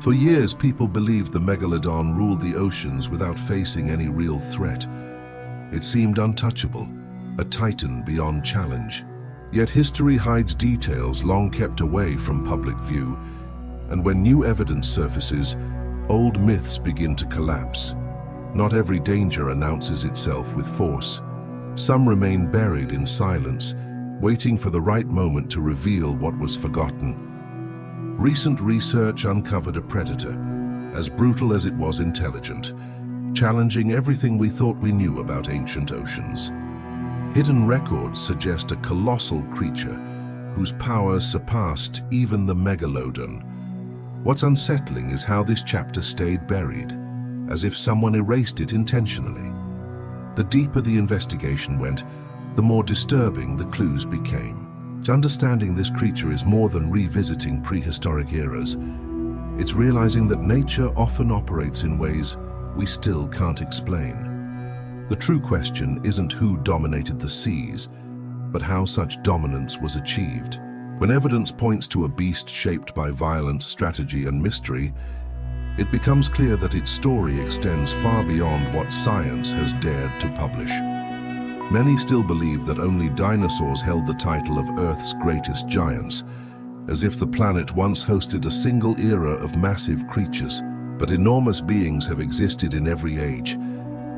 For years, people believed the Megalodon ruled the oceans without facing any real threat. It seemed untouchable, a titan beyond challenge. Yet history hides details long kept away from public view, and when new evidence surfaces, old myths begin to collapse. Not every danger announces itself with force. Some remain buried in silence, waiting for the right moment to reveal what was forgotten. Recent research uncovered a predator, as brutal as it was intelligent, challenging everything we thought we knew about ancient oceans. Hidden records suggest a colossal creature whose power surpassed even the Megalodon. What's unsettling is how this chapter stayed buried, as if someone erased it intentionally. The deeper the investigation went, the more disturbing the clues became. Understanding this creature is more than revisiting prehistoric eras. It's realizing that nature often operates in ways we still can't explain. The true question isn't who dominated the seas, but how such dominance was achieved. When evidence points to a beast shaped by violence, strategy, and mystery, it becomes clear that its story extends far beyond what science has dared to publish. Many still believe that only dinosaurs held the title of Earth's greatest giants, as if the planet once hosted a single era of massive creatures. But enormous beings have existed in every age,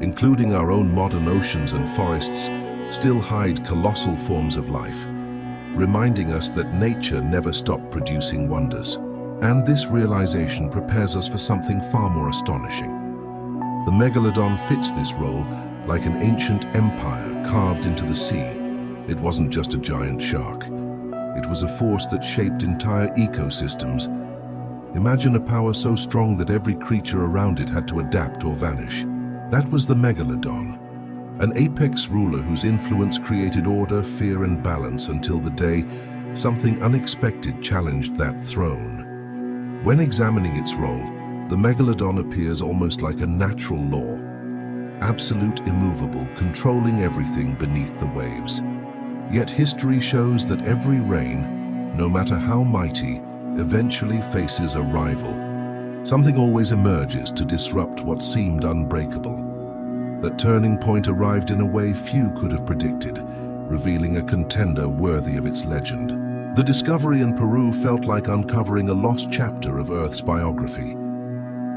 including our own modern oceans and forests, still hide colossal forms of life, reminding us that nature never stopped producing wonders. And this realization prepares us for something far more astonishing. The Megalodon fits this role like an ancient empire carved into the sea. It wasn't just a giant shark. It was a force that shaped entire ecosystems. Imagine a power so strong that every creature around it had to adapt or vanish. That was the Megalodon, an apex ruler whose influence created order, fear, and balance until the day something unexpected challenged that throne. When examining its role, the Megalodon appears almost like a natural law, absolute, immovable, controlling everything beneath the waves. Yet history shows that every reign, no matter how mighty, eventually faces a rival. Something always emerges to disrupt what seemed unbreakable. That turning point arrived in a way few could have predicted, revealing a contender worthy of its legend. The discovery in Peru felt like uncovering a lost chapter of Earth's biography.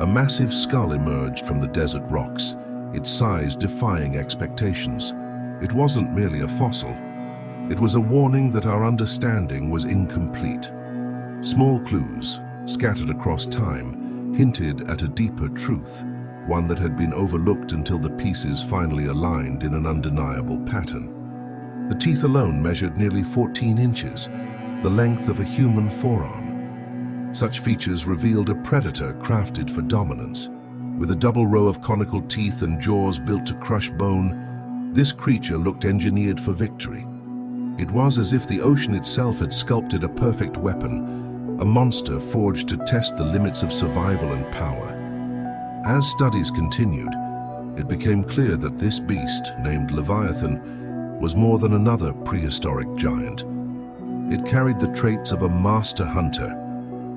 A massive skull emerged from the desert rocks, its size defying expectations. It wasn't merely a fossil. It was a warning that our understanding was incomplete. Small clues, scattered across time, hinted at a deeper truth, one that had been overlooked until the pieces finally aligned in an undeniable pattern. The teeth alone measured nearly 14 inches, the length of a human forearm. Such features revealed a predator crafted for dominance. With a double row of conical teeth and jaws built to crush bone, this creature looked engineered for victory. It was as if the ocean itself had sculpted a perfect weapon, a monster forged to test the limits of survival and power. As studies continued, it became clear that this beast, named Leviathan, was more than another prehistoric giant. It carried the traits of a master hunter: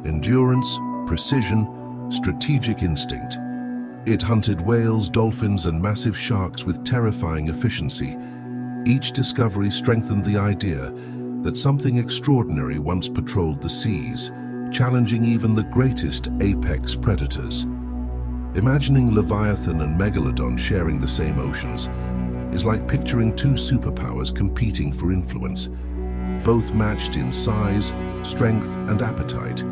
endurance, precision, strategic instinct. It hunted whales, dolphins, and massive sharks with terrifying efficiency. Each discovery strengthened the idea that something extraordinary once patrolled the seas, challenging even the greatest apex predators. Imagining Leviathan and Megalodon sharing the same oceans is like picturing two superpowers competing for influence, both matched in size, strength, and appetite,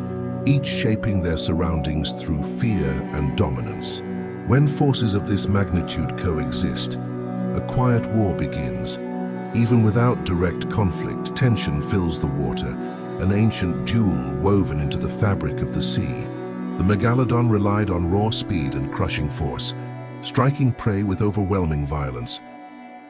each shaping their surroundings through fear and dominance. When forces of this magnitude coexist, a quiet war begins. Even without direct conflict, tension fills the water, an ancient jewel woven into the fabric of the sea. The Megalodon relied on raw speed and crushing force, striking prey with overwhelming violence.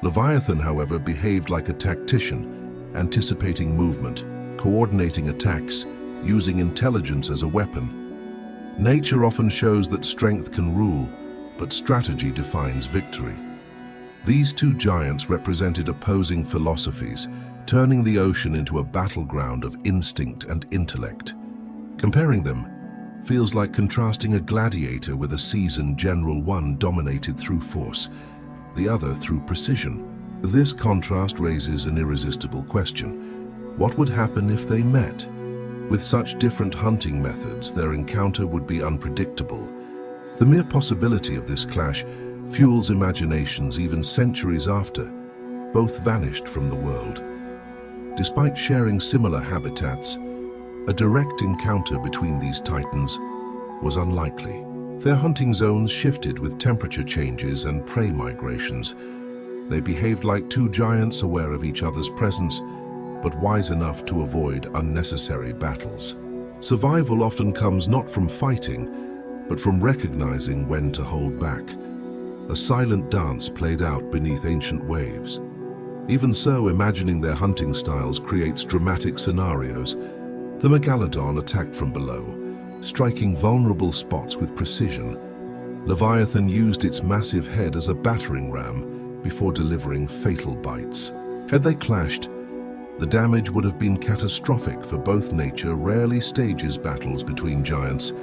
Leviathan, however, behaved like a tactician, anticipating movement, coordinating attacks, using intelligence as a weapon. Nature often shows that strength can rule, but strategy defines victory. These two giants represented opposing philosophies, turning the ocean into a battleground of instinct and intellect. Comparing them, feels like contrasting a gladiator with a seasoned general, one dominated through force, the other through precision. This contrast raises an irresistible question. What would happen if they met? With such different hunting methods, their encounter would be unpredictable. The mere possibility of this clash fuels imaginations even centuries after both vanished from the world. Despite sharing similar habitats, a direct encounter between these titans was unlikely. Their hunting zones shifted with temperature changes and prey migrations. They behaved like two giants aware of each other's presence, but wise enough to avoid unnecessary battles. Survival often comes not from fighting, but from recognizing when to hold back. A silent dance played out beneath ancient waves. Even so, imagining their hunting styles creates dramatic scenarios. The Megalodon attacked from below, striking vulnerable spots with precision. Leviathan used its massive head as a battering ram before delivering fatal bites. Had they clashed, the damage would have been catastrophic, for both nature rarely stages battles between giants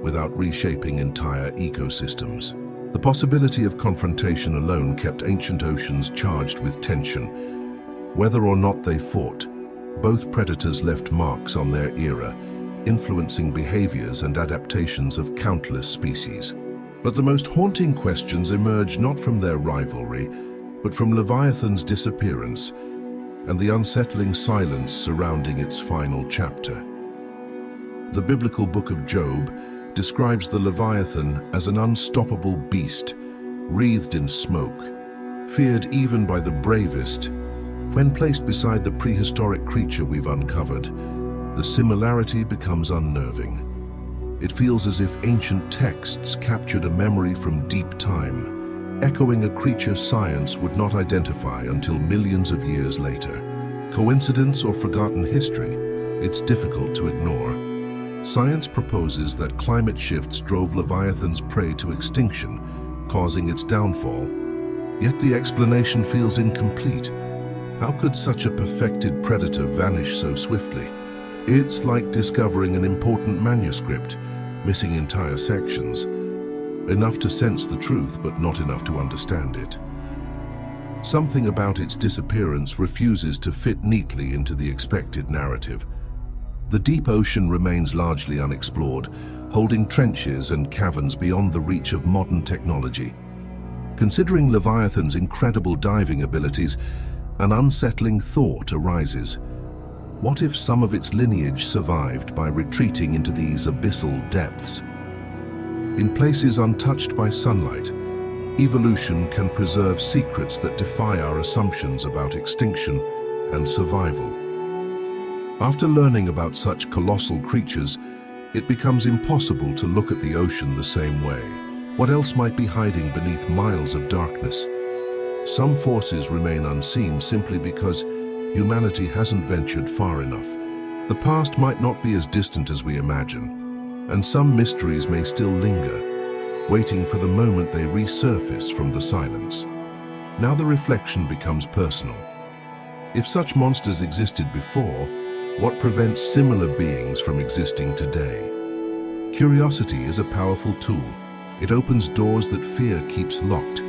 without reshaping entire ecosystems. The possibility of confrontation alone kept ancient oceans charged with tension. Whether or not they fought, both predators left marks on their era, influencing behaviors and adaptations of countless species. But the most haunting questions emerge not from their rivalry, but from Leviathan's disappearance and the unsettling silence surrounding its final chapter. The biblical book of Job describes the Leviathan as an unstoppable beast, wreathed in smoke, feared even by the bravest. When placed beside the prehistoric creature we've uncovered, the similarity becomes unnerving. It feels as if ancient texts captured a memory from deep time, echoing a creature science would not identify until millions of years later. Coincidence or forgotten history? It's difficult to ignore. Science proposes that climate shifts drove Leviathan's prey to extinction, causing its downfall. Yet the explanation feels incomplete. How could such a perfected predator vanish so swiftly? It's like discovering an important manuscript, missing entire sections. Enough to sense the truth, but not enough to understand it. Something about its disappearance refuses to fit neatly into the expected narrative. The deep ocean remains largely unexplored, holding trenches and caverns beyond the reach of modern technology. Considering Leviathan's incredible diving abilities, an unsettling thought arises. What if some of its lineage survived by retreating into these abyssal depths? In places untouched by sunlight, evolution can preserve secrets that defy our assumptions about extinction and survival. After learning about such colossal creatures, it becomes impossible to look at the ocean the same way. What else might be hiding beneath miles of darkness? Some forces remain unseen simply because humanity hasn't ventured far enough. The past might not be as distant as we imagine, and some mysteries may still linger, waiting for the moment they resurface from the silence. Now the reflection becomes personal. If such monsters existed before, what prevents similar beings from existing today? Curiosity is a powerful tool. It opens doors that fear keeps locked.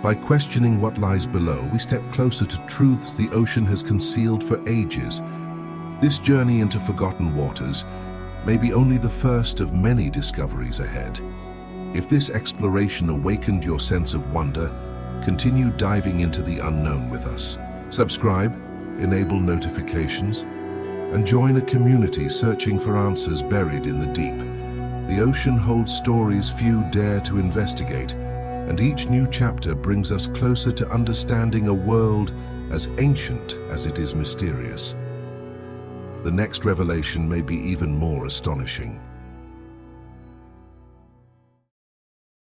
By questioning what lies below, we step closer to truths the ocean has concealed for ages. This journey into forgotten waters may be only the first of many discoveries ahead. If this exploration awakened your sense of wonder, continue diving into the unknown with us. Subscribe, enable notifications, and join a community searching for answers buried in the deep. The ocean holds stories few dare to investigate, and each new chapter brings us closer to understanding a world as ancient as it is mysterious. The next revelation may be even more astonishing.